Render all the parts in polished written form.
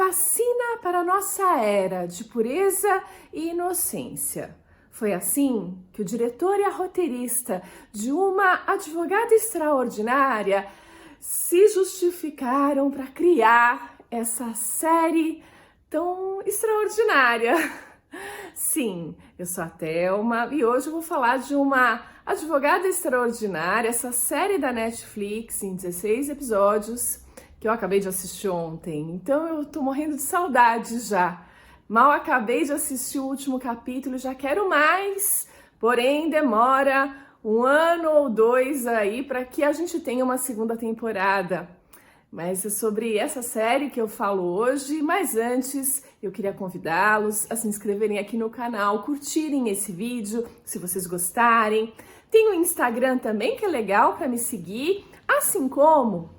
vacina para a nossa era de pureza e inocência. Foi assim que o diretor e a roteirista de Uma Advogada Extraordinária se justificaram para criar essa série tão extraordinária. Sim, eu sou a Thelma e hoje eu vou falar de Uma Advogada Extraordinária, essa série da Netflix em 16 episódios que eu acabei de assistir ontem. Então eu tô morrendo de saudade já. Mal acabei de assistir o último capítulo, já quero mais, porém demora 1 ano ou 2 aí para que a gente tenha uma segunda temporada. Mas é sobre essa série que eu falo hoje, mas antes eu queria convidá-los a se inscreverem aqui no canal, curtirem esse vídeo, se vocês gostarem. Tem o Instagram também, que é legal para me seguir, assim como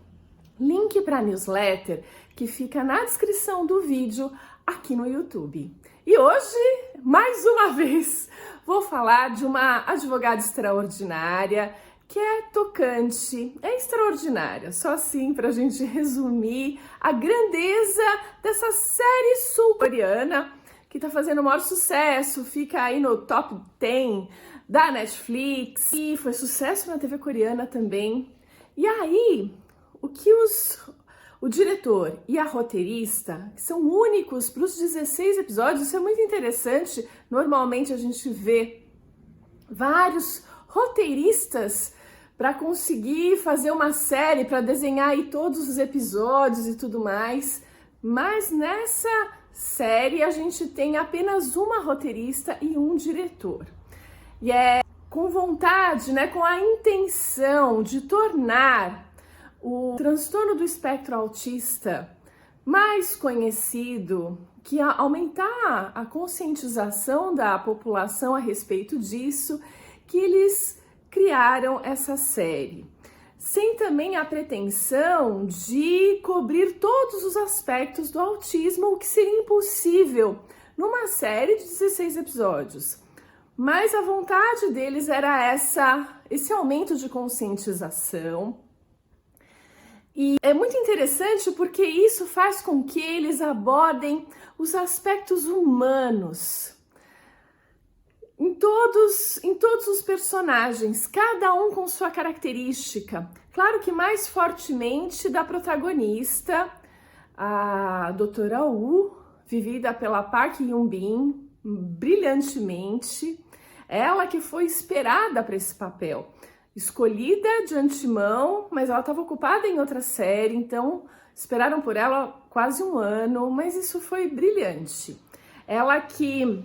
link para a newsletter, que fica na descrição do vídeo aqui no YouTube. E hoje, mais uma vez, vou falar de uma advogada extraordinária, que é tocante, é extraordinária, só assim para a gente resumir a grandeza dessa série sul-coreana que está fazendo o maior sucesso, fica aí no top 10 da Netflix e foi sucesso na TV coreana também. E aí, o que o diretor e a roteirista, que são únicos para os 16 episódios, isso é muito interessante. Normalmente a gente vê vários roteiristas para conseguir fazer uma série, para desenhar aí todos os episódios e tudo mais. Mas nessa série a gente tem apenas uma roteirista e um diretor. E é com vontade, né, com a intenção de tornar o transtorno do espectro autista mais conhecido, que aumentar a conscientização da população a respeito disso, que eles criaram essa série, sem também a pretensão de cobrir todos os aspectos do autismo, o que seria impossível numa série de 16 episódios. Mas a vontade deles era esse aumento de conscientização. E é muito interessante porque isso faz com que eles abordem os aspectos humanos em todos os personagens, cada um com sua característica. Claro que mais fortemente da protagonista, a doutora Woo, vivida pela Park Hyun-bin, brilhantemente. Ela que foi esperada para esse papel. Escolhida de antemão, mas ela estava ocupada em outra série, então esperaram por ela quase 1 ano, mas isso foi brilhante. Ela que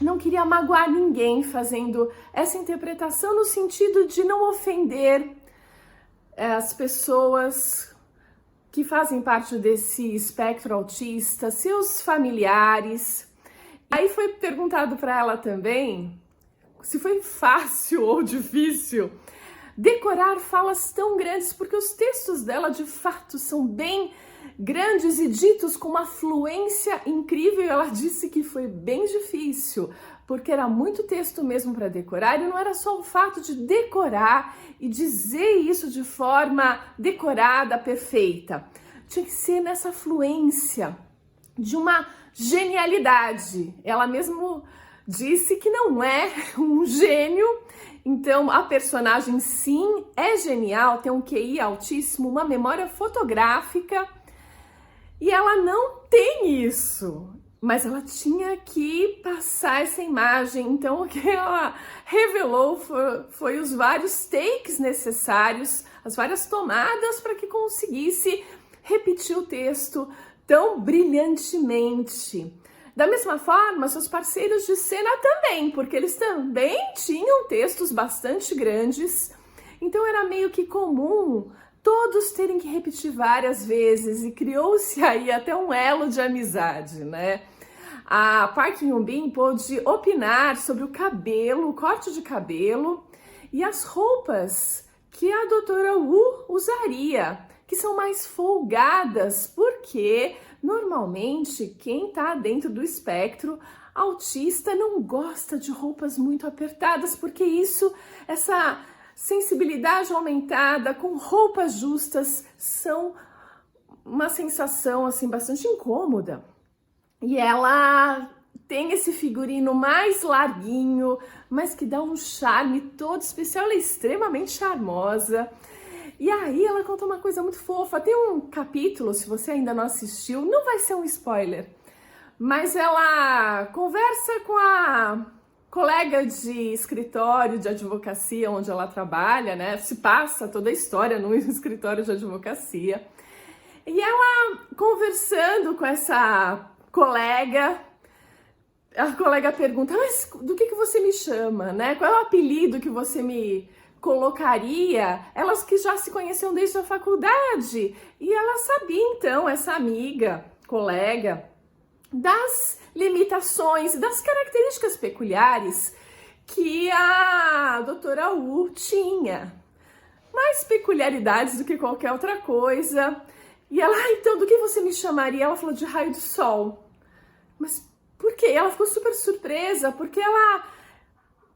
não queria magoar ninguém fazendo essa interpretação no sentido de não ofender as pessoas que fazem parte desse espectro autista, seus familiares. Aí foi perguntado para ela também se foi fácil ou difícil decorar falas tão grandes, porque os textos dela de fato são bem grandes e ditos com uma fluência incrível. Ela disse que foi bem difícil, porque era muito texto mesmo para decorar, e não era só o fato de decorar e dizer isso de forma decorada, perfeita. Tinha que ser nessa fluência de uma genialidade. Ela mesmo disse que não é um gênio, então a personagem sim é genial, tem um QI altíssimo, uma memória fotográfica, e ela não tem isso, mas ela tinha que passar essa imagem. Então o que ela revelou foi os vários takes necessários, as várias tomadas para que conseguisse repetir o texto tão brilhantemente. Da mesma forma, seus parceiros de cena também, porque eles também tinham textos bastante grandes, então era meio que comum todos terem que repetir várias vezes e criou-se aí até um elo de amizade, né? A Park Hyun-bin pôde opinar sobre o cabelo, o corte de cabelo e as roupas que a doutora Woo usaria, que são mais folgadas, porque normalmente quem está dentro do espectro autista não gosta de roupas muito apertadas, porque essa sensibilidade aumentada com roupas justas são uma sensação assim bastante incômoda. E ela tem esse figurino mais larguinho, mas que dá um charme todo especial. Ela é extremamente charmosa. E aí ela conta uma coisa muito fofa. Tem um capítulo, se você ainda não assistiu, não vai ser um spoiler, mas ela conversa com a colega de escritório de advocacia onde ela trabalha, né? Se passa toda a história no escritório de advocacia. E ela conversando com essa colega, a colega pergunta, mas do que você me chama, né? Qual é o apelido que você me colocaria? Elas que já se conheciam desde a faculdade. E ela sabia, então, essa amiga, colega, das limitações, das características peculiares que a doutora Wu tinha. Mais peculiaridades do que qualquer outra coisa. E ela, então, do que você me chamaria? Ela falou de raio do sol. Mas por quê? Ela ficou super surpresa, porque ela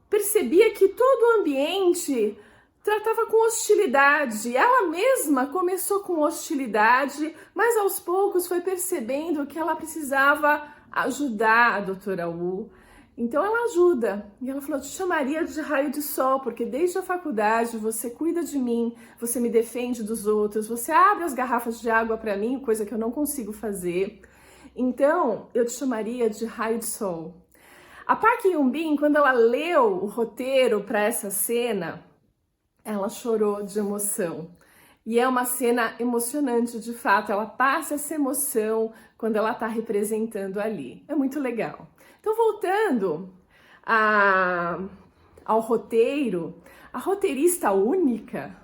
percebia que todo o ambiente tratava com hostilidade. Ela mesma começou com hostilidade, mas aos poucos foi percebendo que ela precisava ajudar a doutora Wu. Então ela ajuda. E ela falou, eu te chamaria de raio de sol, porque desde a faculdade você cuida de mim, você me defende dos outros, você abre as garrafas de água para mim, coisa que eu não consigo fazer. Então eu te chamaria de raio de sol. A Park Hyun-bin, quando ela leu o roteiro para essa cena, ela chorou de emoção. E é uma cena emocionante, de fato. Ela passa essa emoção quando ela está representando ali. É muito legal. Então, voltando ao roteiro, a roteirista única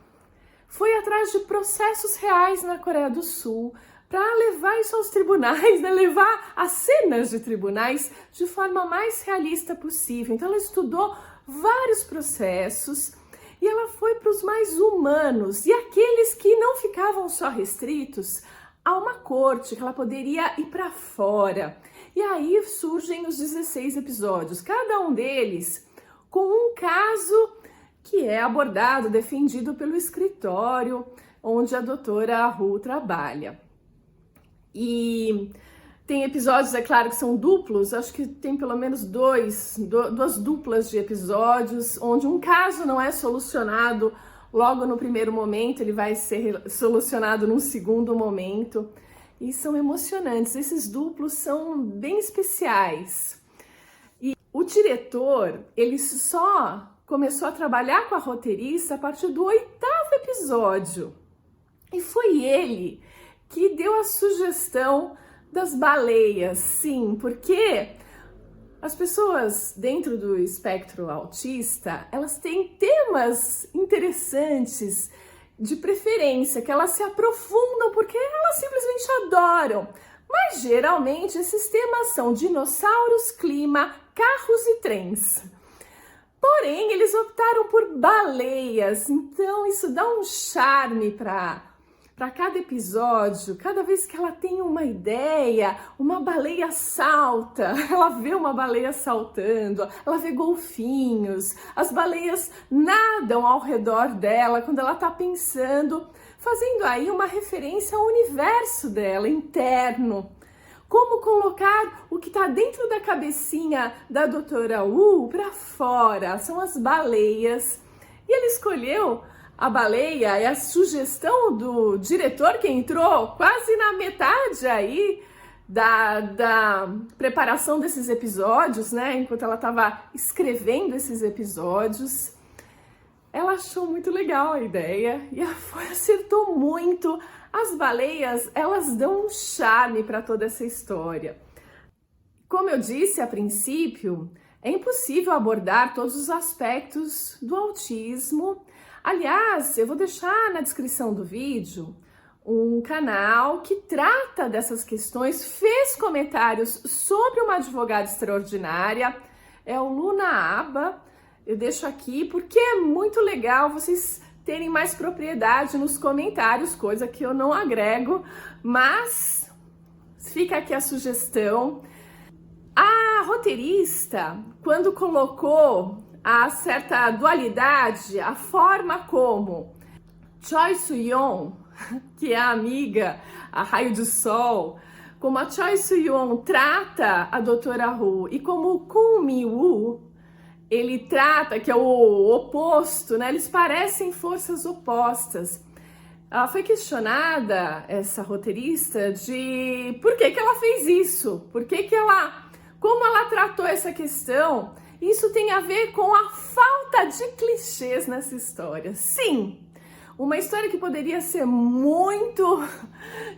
foi atrás de processos reais na Coreia do Sul para levar isso aos tribunais, né? Levar as cenas de tribunais de forma mais realista possível. Então, ela estudou vários processos e ela foi para os mais humanos e aqueles que não ficavam só restritos a uma corte, que ela poderia ir para fora. E aí surgem os 16 episódios, cada um deles com um caso que é abordado, defendido pelo escritório onde a doutora Wu trabalha. E tem episódios, é claro, que são duplos, acho que tem pelo menos duas duplas de episódios, onde um caso não é solucionado logo no primeiro momento, ele vai ser solucionado num segundo momento. E são emocionantes, esses duplos são bem especiais. E o diretor, ele só começou a trabalhar com a roteirista a partir do 8º episódio. E foi ele que deu a sugestão das baleias, sim, porque as pessoas dentro do espectro autista, elas têm temas interessantes, de preferência, que elas se aprofundam porque elas simplesmente adoram. Mas geralmente esses temas são dinossauros, clima, carros e trens. Porém, eles optaram por baleias, então isso dá um charme para cada episódio. Cada vez que ela tem uma ideia, uma baleia salta, ela vê uma baleia saltando, ela vê golfinhos, as baleias nadam ao redor dela quando ela está pensando, fazendo aí uma referência ao universo dela, interno. Como colocar o que está dentro da cabecinha da doutora Wu para fora, são as baleias. E ele escolheu a baleia, é a sugestão do diretor que entrou quase na metade aí da preparação desses episódios, né? Enquanto ela estava escrevendo esses episódios. Ela achou muito legal a ideia e acertou muito. As baleias, elas dão um charme para toda essa história. Como eu disse a princípio, é impossível abordar todos os aspectos do autismo. Aliás, eu vou deixar na descrição do vídeo um canal que trata dessas questões, fez comentários sobre uma advogada extraordinária, é o Luna Aba. Eu deixo aqui porque é muito legal vocês terem mais propriedade nos comentários, coisa que eu não agrego, mas fica aqui a sugestão. A roteirista, quando colocou a certa dualidade, a forma como Choi Soo-yeon que é a amiga, a raio de sol, como a Choi Soo-yeon trata a doutora Woo e como o Kung Mi-woo ele trata, que é o oposto, né? Eles parecem forças opostas. Ela foi questionada, essa roteirista, de por que ela fez isso, como ela tratou essa questão. Isso tem a ver com a falta de clichês nessa história. Sim, uma história que poderia ser muito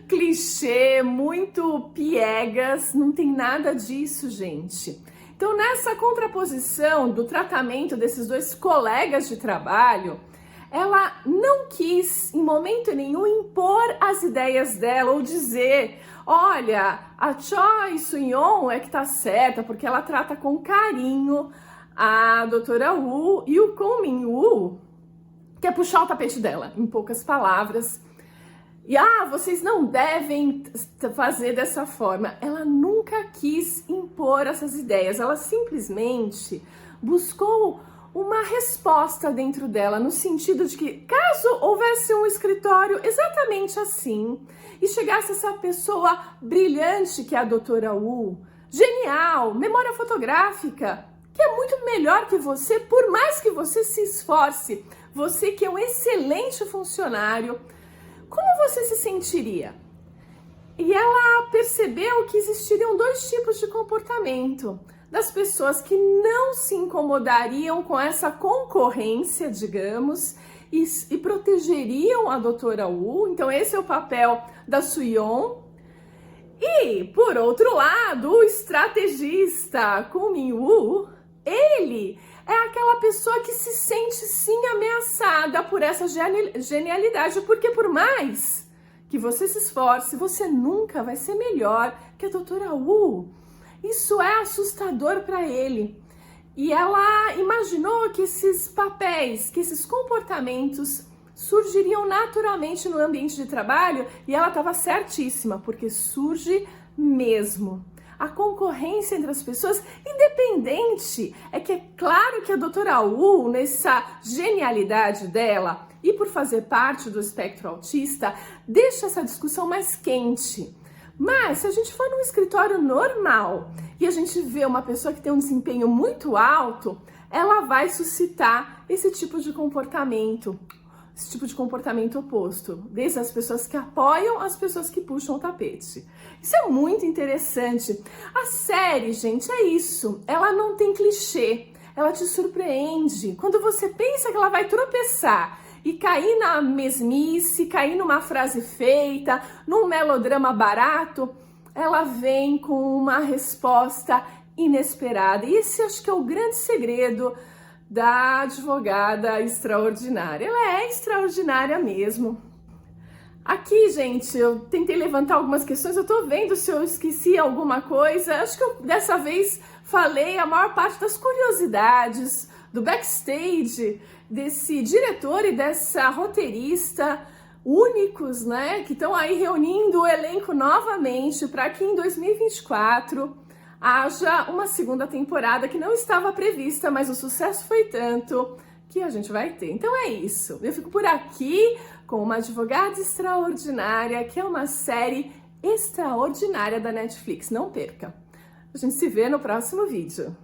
clichê, muito piegas, não tem nada disso, gente. Então, nessa contraposição do tratamento desses dois colegas de trabalho, ela não quis, em momento nenhum, impor as ideias dela ou dizer, olha, a Choi Soo-yeon é que tá certa porque ela trata com carinho a doutora Woo e o Kung Mi-woo quer puxar o tapete dela, em poucas palavras. E, vocês não devem fazer dessa forma. Ela nunca quis impor essas ideias, ela simplesmente buscou uma resposta dentro dela, no sentido de que, caso houvesse um escritório exatamente assim, e chegasse essa pessoa brilhante que é a doutora Woo, genial, memória fotográfica, que é muito melhor que você, por mais que você se esforce, você que é um excelente funcionário, como você se sentiria? E ela percebeu que existiriam dois tipos de comportamento. Das pessoas que não se incomodariam com essa concorrência, digamos, e protegeriam a doutora Woo. Então esse é o papel da Soo-yeon. E, por outro lado, o estrategista Kung Mi-woo, ele é aquela pessoa que se sente sim ameaçada por essa genialidade, porque por mais que você se esforce, você nunca vai ser melhor que a doutora Woo. Isso é assustador para ele. E ela imaginou que esses papéis, que esses comportamentos surgiriam naturalmente no ambiente de trabalho, e ela estava certíssima, porque surge mesmo. A concorrência entre as pessoas, independente, é que é claro que a doutora Woo, nessa genialidade dela, e por fazer parte do espectro autista, deixa essa discussão mais quente. Mas se a gente for num escritório normal e a gente vê uma pessoa que tem um desempenho muito alto, ela vai suscitar esse tipo de comportamento oposto, desde as pessoas que apoiam às pessoas que puxam o tapete. Isso é muito interessante. A série, gente, é isso. Ela não tem clichê, ela te surpreende. Quando você pensa que ela vai tropeçar e cair na mesmice, cair numa frase feita, num melodrama barato, ela vem com uma resposta inesperada. E esse acho que é o grande segredo da advogada extraordinária. Ela é extraordinária mesmo. Aqui, gente, eu tentei levantar algumas questões, eu tô vendo se eu esqueci alguma coisa. Acho que eu dessa vez falei a maior parte das curiosidades do backstage desse diretor e dessa roteirista únicos, né, que estão aí reunindo o elenco novamente para que em 2024 haja uma segunda temporada que não estava prevista, mas o sucesso foi tanto que a gente vai ter. Então é isso. Eu fico por aqui com Uma Advogada Extraordinária, que é uma série extraordinária da Netflix. Não perca. A gente se vê no próximo vídeo.